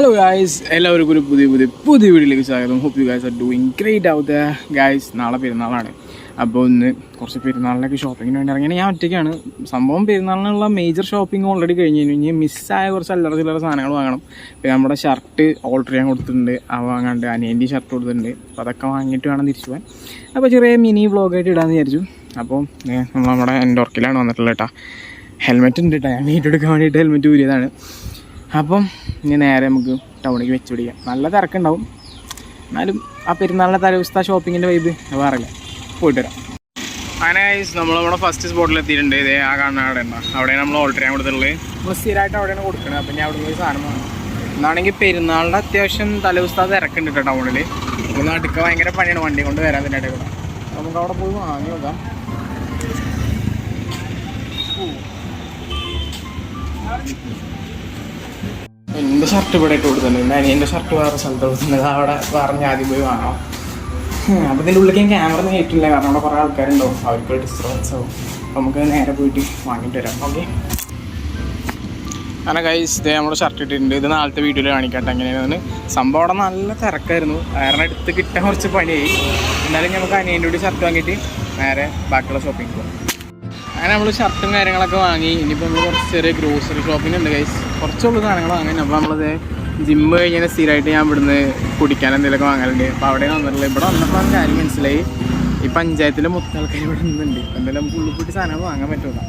Hello guys, എല്ലാവർക്കും ഒരു പുതിയ വീഡിയോയിലേക്ക് സ്വാഗതം. Hope you guys are doing great out guys. നാളെ പെരുന്നാളാണ്. അപ്പോൾ ഇന്ന് കുറച്ച് പെരുന്നാളിനൊക്കെ ഷോപ്പിങ്ങിന് വേണ്ടി ഇറങ്ങിയാണ്. ഞാൻ ഒറ്റയ്ക്കാണ്. സംഭവം പെരുന്നാളിനുള്ള മേജർ ഷോപ്പിംഗ് ഓൾറെഡി കഴിഞ്ഞു. ഇനി മിസ്സായ കുറച്ച് ചില്ലറ സാധനങ്ങൾ വാങ്ങണം. പിന്നെ നമ്മുടെ ഷർട്ട് ഓൾട്ടർ ചെയ്യാൻ കൊടുത്തിട്ടുണ്ട്, അത് വാങ്ങാണ്ട്. അനിയൻ്റെ ഷർട്ട് കൊടുത്തിട്ടുണ്ട്. അപ്പോൾ അതൊക്കെ വാങ്ങിയിട്ട് വേണം തിരിച്ചു പോകാൻ. അപ്പോൾ ചെറിയ മിനി വ്ളോഗായിട്ട് ഇടാമെന്ന് വിചാരിച്ചു. അപ്പോൾ നമ്മൾ നമ്മുടെ എൻ്റെ വർക്കിലാണ് വന്നിട്ടുള്ളത് കേട്ടോ. ഹെൽമെറ്റ് ഉണ്ട് കേട്ടോ. ഞാൻ വീട്ടിൽ എടുക്കാൻ വേണ്ടിയിട്ട് ഹെൽമെറ്റ് ഊരിയതാണ്. അപ്പം ഇനി നേരെ നമുക്ക് ടൗണിലേക്ക് വെച്ച് പിടിക്കാം. നല്ല തിരക്കുണ്ടാവും, എന്നാലും ആ പെരുന്നാളിൻ്റെ തലേദിവസത്തെ ഷോപ്പിങ്ങിൻ്റെ വൈബ് വേറില്ല. പോയിട്ട് വരാം. അങ്ങനെ നമ്മൾ നമ്മുടെ ഫസ്റ്റ് സ്പോട്ടിൽ എത്തിയിട്ടുണ്ട്. ഇതേ ആ കാണുന്ന അവിടെ ഉണ്ടോ, അവിടെയാണ് നമ്മൾ ഓൾട്ടർ ചെയ്യാൻ കൊടുത്തിട്ടുള്ളത്. നമ്മൾ സ്ഥിരമായിട്ട് അവിടെയാണ് കൊടുക്കുന്നത്. അപ്പം ഞാൻ അവിടെ നിന്ന് സാധനം വാങ്ങണം. എന്നാണെങ്കിൽ പെരുന്നാളിൻ്റെ അത്യാവശ്യം തലേദിവസത്തെ തിരക്കുണ്ട് കേട്ടോ ടൗണിൽ. ഇപ്പോൾ നാട്ടിൽ ഭയങ്കര പണിയാണ് വണ്ടി കൊണ്ട് വരാൻ തന്നെ ഇടയിൽ കൂടെ. നമുക്ക് അവിടെ പോയി വാങ്ങി നോക്കാം. എൻ്റെ ഷർട്ട് ഇവിടെ ഇട്ട് കൊടുത്തിട്ടുണ്ട്. എൻ്റെ ഷർട്ട് വേറെ സ്ഥലത്ത് കൊടുത്തിട്ടുണ്ട്. അവിടെ പറഞ്ഞ് ആദ്യം പോയി വാങ്ങാം. അപ്പോൾ ഇതിൻ്റെ ഉള്ളിലേക്ക് ഞാൻ ക്യാമറ ഒന്നും കയറ്റില്ല, കാരണം അവിടെ കുറേ ആൾക്കാരുണ്ടാവും, അവർക്ക് ഡിസ്റ്റർബൻസ് ആവും. അപ്പോൾ നമുക്ക് നേരെ പോയിട്ട് വാങ്ങിയിട്ട് വരാം. ഓക്കെ. അങ്ങനെ ഗൈസ്, ഇതേ നമ്മുടെ ഷർട്ട് ഇട്ടിട്ടുണ്ട്. ഇത് നാളത്തെ വീഡിയോയിൽ കാണിക്കട്ടെ എങ്ങനെയാണ് സംഭവം. അവിടെ നല്ല തിരക്കായിരുന്നു, കാരണം എടുത്ത് കിട്ടാൻ കുറച്ച് പണിയായി. എന്നാലും നമുക്ക് അനിയൻ്റെ കൂടി ഷർട്ട് വാങ്ങിയിട്ട് നേരെ ബാക്കിയുള്ള ഷോപ്പിംഗ് പോകും. അങ്ങനെ നമ്മൾ ഷർട്ടും കാര്യങ്ങളൊക്കെ വാങ്ങി. ഇനിയിപ്പോൾ നമ്മൾ കുറച്ച് ചെറിയ ഗ്രോസറി ഷോപ്പിംഗ് ഉണ്ട് ഗൈസ്. കുറച്ചുള്ള സാധനങ്ങൾ വാങ്ങാൻ. അപ്പോൾ നമ്മളത് ജിമ്മ് കഴിഞ്ഞാൽ സ്ഥിരമായിട്ട് ഞാൻ ഇവിടുന്ന് കുടിക്കാൻ എന്തെങ്കിലുമൊക്കെ വാങ്ങലുണ്ട്. അപ്പോൾ അവിടെ വന്നിട്ടുള്ളത്. ഇവിടെ വന്നപ്പോൾ കാര്യം മനസ്സിലായി, ഈ പഞ്ചായത്തിലെ മൊത്തം ആൾക്കാർ ഇവിടെ നിന്നുണ്ട്. എന്തായാലും നമുക്ക് ഉള്ളിൽ പോയിട്ട് സാധനങ്ങൾ വാങ്ങാൻ പറ്റില്ല.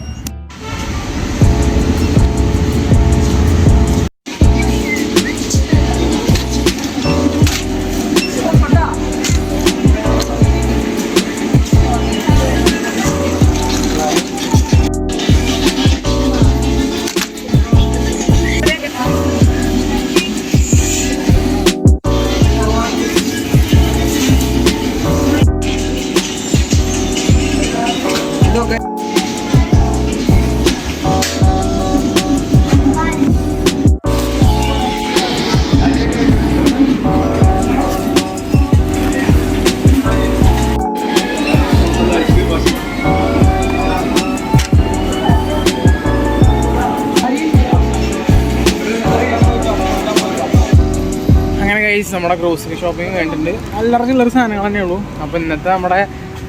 നമ്മുടെ ഗ്രോസറി ഷോപ്പിംഗ് വേണ്ടിയിട്ടുണ്ട്. ചില്ലറ സാധനങ്ങൾ തന്നെ ഉള്ളൂ. അപ്പോൾ ഇന്നത്തെ നമ്മുടെ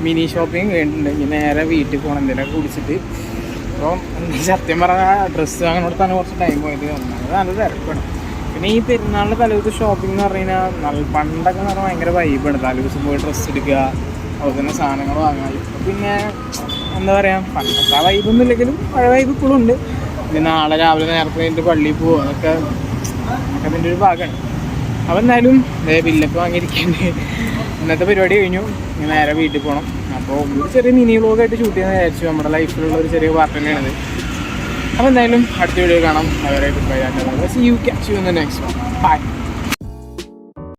മിനി ഷോപ്പിംഗ് വേണ്ടിയിട്ടുണ്ട്. ഇനി നേരെ വീട്ടിൽ പോകണം എന്തെങ്കിലുമൊക്കെ കുടിച്ചിട്ട്. അപ്പോൾ സത്യം പറഞ്ഞാൽ ഡ്രസ്സ് അങ്ങനെ കൊടുത്താണ് കുറച്ച് ടൈം പോയത്. അത് നല്ല തിരക്കാണ്. പിന്നെ ഈ പെരുന്നാളിൻ്റെ തലേദിവസം ഷോപ്പിംഗ് എന്ന് പറഞ്ഞു കഴിഞ്ഞാൽ പണ്ടൊക്കെ എന്ന് പറഞ്ഞാൽ ഭയങ്കര വൈബാണ്. തലേദിവസം പോയി ഡ്രസ്സ് എടുക്കുക, അതുപോലെ തന്നെ സാധനങ്ങൾ വാങ്ങാൻ. പിന്നെ എന്താ പറയുക, പണ്ടത്തെ ആ വൈബൊന്നും ഇല്ലെങ്കിലും പഴയ വൈബ് ഇപ്പോഴും ഉണ്ട്. പിന്നെ നാളെ രാവിലെ നേരത്തെ കഴിഞ്ഞിട്ട് പള്ളിയിൽ പോകുക, അതൊക്കെ അതിൻ്റെ ഒരു ഭാഗമാണ്. അപ്പോൾ എന്തായാലും ബില്ലൊക്കെ വാങ്ങിയിരിക്കേണ്ട ഇന്നത്തെ പരിപാടി കഴിഞ്ഞു. ഇനി നേരെ വീട്ടിൽ പോകണം. അപ്പോൾ ഒരു ചെറിയ മിനി വ്ളോഗായിട്ട് ഷൂട്ട് ചെയ്യാൻ വിചാരിച്ചു. നമ്മുടെ ലൈഫിലുള്ള ഒരു ചെറിയ പാർട്ട് തന്നെയാണിത്. അപ്പോൾ എന്തായാലും അടുത്ത വീഡിയോ കാണാം. അവരെ good bye. See you, catch you in the next one. By.